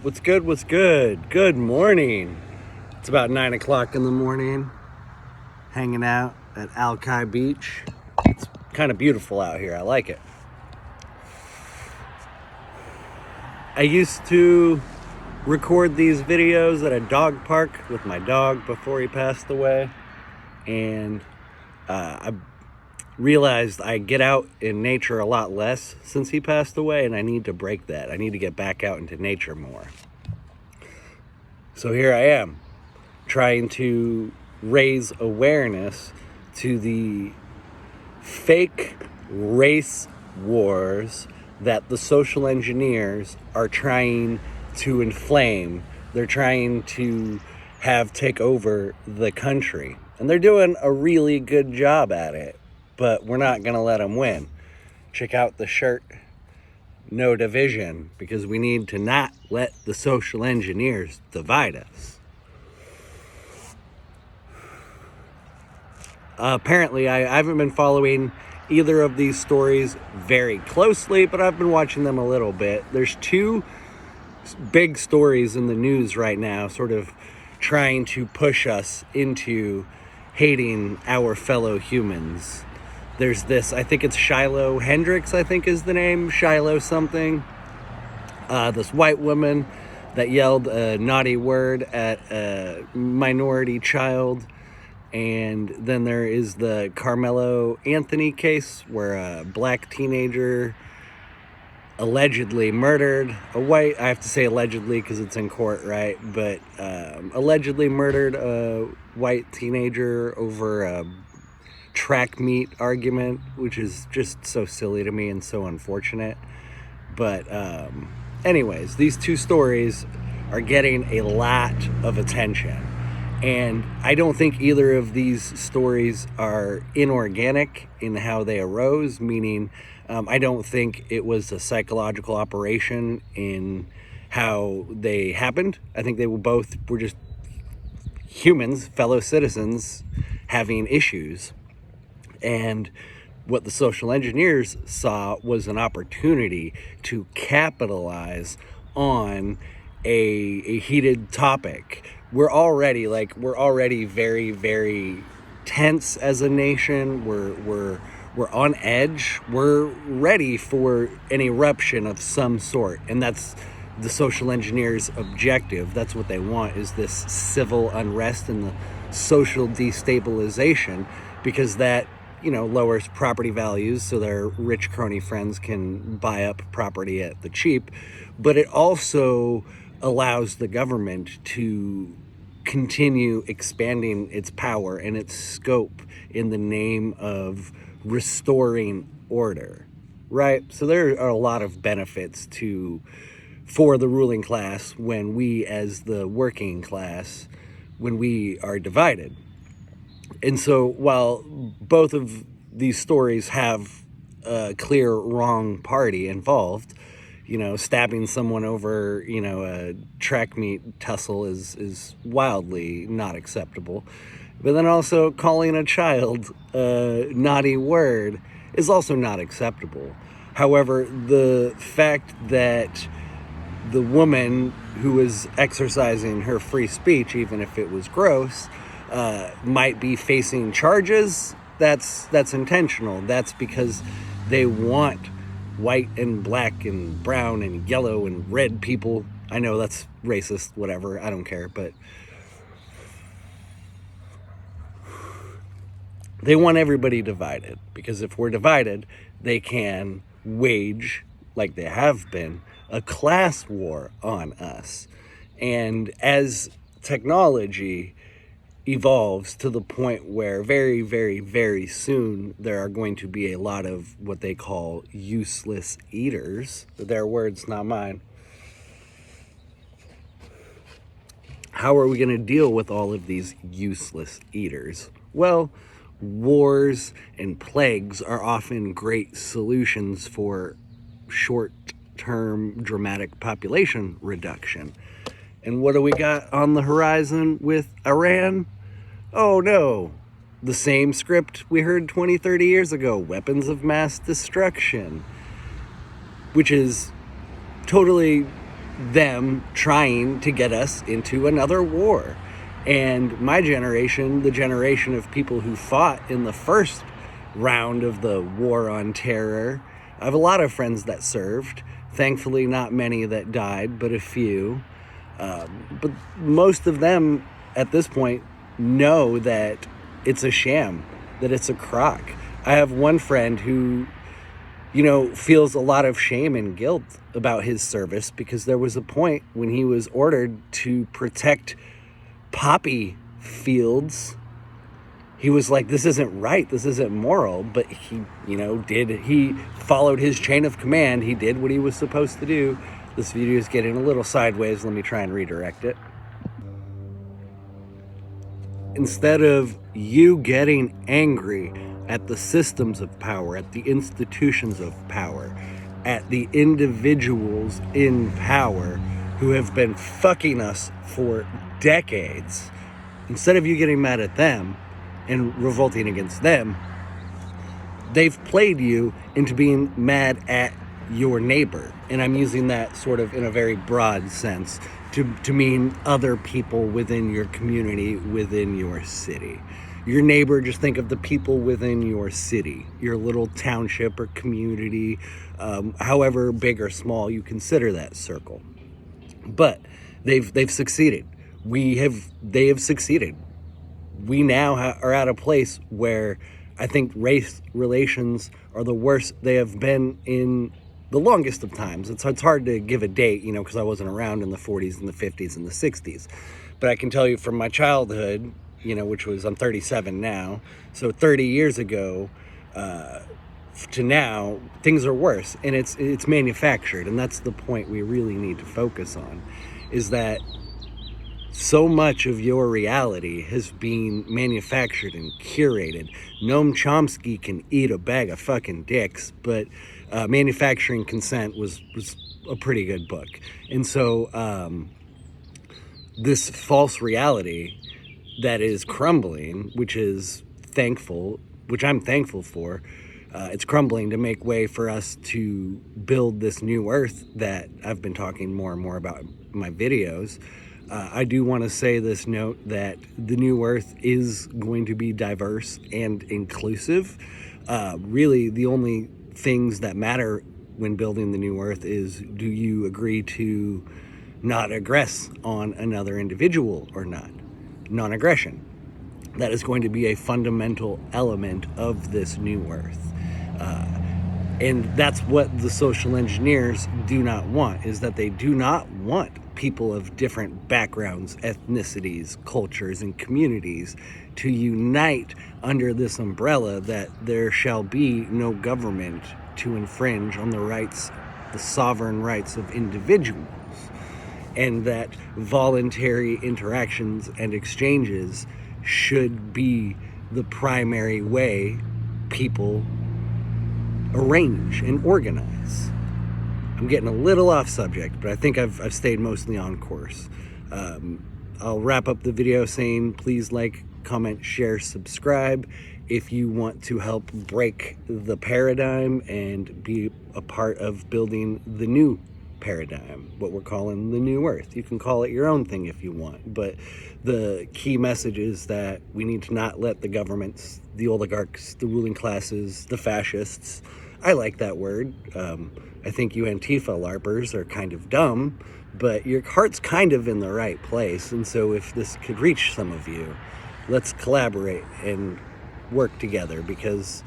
What's good? What's good? Good morning. It's about 9 o'clock in the morning, hanging out at Alki Beach. It's kind of beautiful out here. I like it. I used to record these videos at a dog park with my dog before he passed away, and I realized I get out in nature a lot less since he passed away, and I need to break that. I need to get back out into nature more. So here I am, trying to raise awareness to the fake race wars that the social engineers are trying to inflame. They're trying to have take over the country. And they're doing a really good job at it, but we're not going to let them win. Check out the shirt, No Division, because we need to not let the social engineers divide us. Apparently, I haven't been following either of these stories very closely, but I've been watching them a little bit. There's two big stories in the news right now, sort of trying to push us into hating our fellow humans. There's this, I think it's Shiloh Hendrix, I think is the name, Shiloh something. This white woman that yelled a naughty word at a minority child. And then there is the Carmelo Anthony case where a black teenager allegedly murdered a white, I have to say allegedly because it's in court, right? But allegedly murdered a white teenager over a track meet argument, which is just so silly to me and so unfortunate. But anyways, these two stories are getting a lot of attention. And I don't think either of these stories are inorganic in how they arose, meaning I don't think it was a psychological operation in how they happened. I think they were just humans, fellow citizens, having issues. And what the social engineers saw was an opportunity to capitalize on a heated topic. We're already very, very tense as a nation. We're on edge. We're ready for an eruption of some sort, and that's the social engineers' objective. That's what they want, is this civil unrest and the social destabilization, because that lowers property values so their rich crony friends can buy up property at the cheap. But it also allows the government to continue expanding its power and its scope in the name of restoring order, right? So there are a lot of benefits for the ruling class when we, as the working class, when we are divided. And so while both of these stories have a clear wrong party involved, stabbing someone over, a track meet tussle is wildly not acceptable. But then also calling a child a naughty word is also not acceptable. However, the fact that the woman who was exercising her free speech, even if it was gross, might be facing charges, that's intentional. That's because they want white and black and brown and yellow and red people. I know that's racist, whatever, I don't care, but they want everybody divided, because if we're divided, they can wage, like they have been, a class war on us. And as technology evolves to the point where very, very, very soon there are going to be a lot of what they call useless eaters. Their words, not mine. How are we going to deal with all of these useless eaters? Well, wars and plagues are often great solutions for short-term dramatic population reduction. And what do we got on the horizon with Iran? Oh no, the same script we heard 20, 30 years ago, weapons of mass destruction, which is totally them trying to get us into another war. And my generation, the generation of people who fought in the first round of the war on terror, I have a lot of friends that served. Thankfully, not many that died, but a few. But most of them at this point know that it's a sham, that it's a crock. I have one friend who, feels a lot of shame and guilt about his service because there was a point when he was ordered to protect poppy fields. He was like, this isn't right, this isn't moral, but he followed his chain of command. He did what he was supposed to do. This video is getting a little sideways. Let me try and redirect it. Instead of you getting angry at the systems of power, at the institutions of power, at the individuals in power who have been fucking us for decades, instead of you getting mad at them and revolting against them, they've played you into being mad at your neighbor. And I'm using that sort of in a very broad sense to mean other people within your community, within your city. Your neighbor, just think of the people within your city, your little township or community, however big or small you consider that circle. But they've succeeded. They have succeeded. We now are at a place where I think race relations are the worst they have been in the longest of times. It's hard to give a date, because I wasn't around in the 40s and the 50s and the 60s. But I can tell you from my childhood, which was, I'm 37 now, so 30 years ago to now, things are worse. And it's manufactured. And that's the point we really need to focus on, is that so much of your reality has been manufactured and curated. Noam Chomsky can eat a bag of fucking dicks, but Manufacturing Consent was a pretty good book. And so this false reality that is crumbling, which I'm thankful for, it's crumbling to make way for us to build this new earth that I've been talking more and more about in my videos. I do want to say this note that the new earth is going to be diverse and inclusive. Really, the only things that matter when building the new earth is, do you agree to not aggress on another individual or not? Non-aggression. That is going to be a fundamental element of this new earth. And that's what the social engineers do not want, is that they do not want people of different backgrounds, ethnicities, cultures, and communities to unite under this umbrella that there shall be no government to infringe on the sovereign rights of individuals, and that voluntary interactions and exchanges should be the primary way people arrange and organize. I'm getting a little off subject, but I think I've stayed mostly on course. I'll wrap up the video saying, please like, comment, share, subscribe if you want to help break the paradigm and be a part of building the new paradigm, what we're calling the new earth. You can call it your own thing if you want, but the key message is that we need to not let the governments, the oligarchs, the ruling classes, the fascists, I like that word. I think you Antifa LARPers are kind of dumb, but your heart's kind of in the right place. And so if this could reach some of you, let's collaborate and work together, because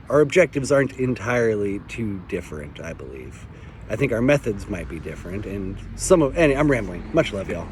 our objectives aren't entirely too different, I believe. I think our methods might be different, and I'm rambling. Much love, y'all.